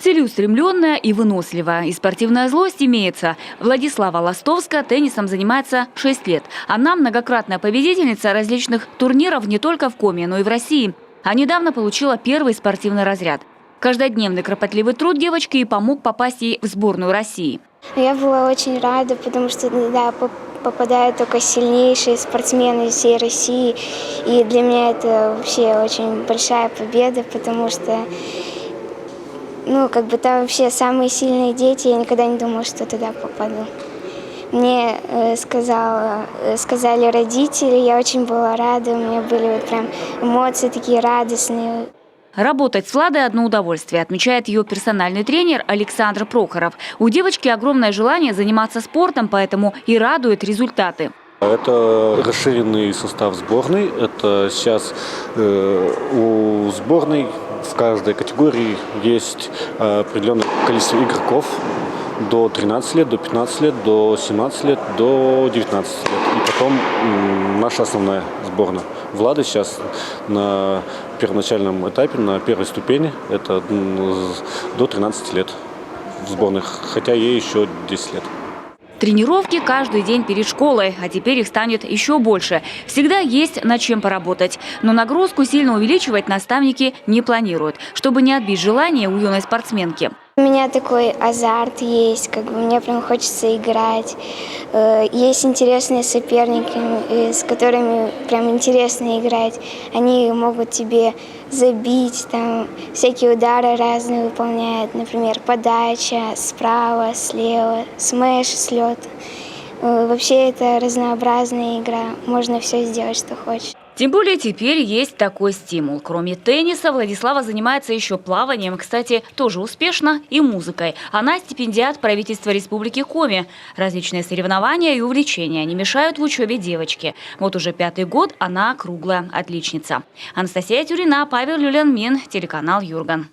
Целеустремленная и выносливая. И спортивная злость имеется. Владислава Ластовская теннисом занимается 6 лет. Она многократная победительница различных турниров не только в Коми, но и в России. А недавно получила первый спортивный разряд. Каждодневный кропотливый труд девочки и помог попасть ей в сборную России. Я была очень рада, потому что попадают только сильнейшие спортсмены всей России. И для меня это вообще очень большая победа, потому что там вообще самые сильные дети. Я никогда не думала, что туда попаду. Мне сказали родители, я очень была рада, у меня были прям эмоции такие радостные. Работать с Владой – одно удовольствие, отмечает ее персональный тренер Александр Прохоров. У девочки огромное желание заниматься спортом, поэтому и радует результаты. Это расширенный состав сборной. Это сейчас у сборной в каждой категории есть определенное количество игроков до 13 лет, до 15 лет, до 17 лет, до 19 лет. И потом наша основная сборная. Влада сейчас на первоначальном этапе, на первой ступени, это до 13 лет в сборных, хотя ей еще 10 лет. Тренировки каждый день перед школой, а теперь их станет еще больше. Всегда есть над чем поработать. Но нагрузку сильно увеличивать наставники не планируют, чтобы не отбить желание у юной спортсменки. У меня такой азарт есть, мне прям хочется играть. Есть интересные соперники, с которыми прям интересно играть. Они могут тебе забить, там всякие удары разные выполняют. Например, подача справа, слева, смэш, слет. Вообще это разнообразная игра, можно все сделать, что хочешь. Тем более теперь есть такой стимул. Кроме тенниса, Владислава занимается еще плаванием, кстати, тоже успешно, и музыкой. Она стипендиат правительства Республики Коми. Различные соревнования и увлечения не мешают в учебе девочки. Вот уже 5-й год она круглая отличница. Анастасия Тюрина, Павел Люлянмин, телеканал Юрган.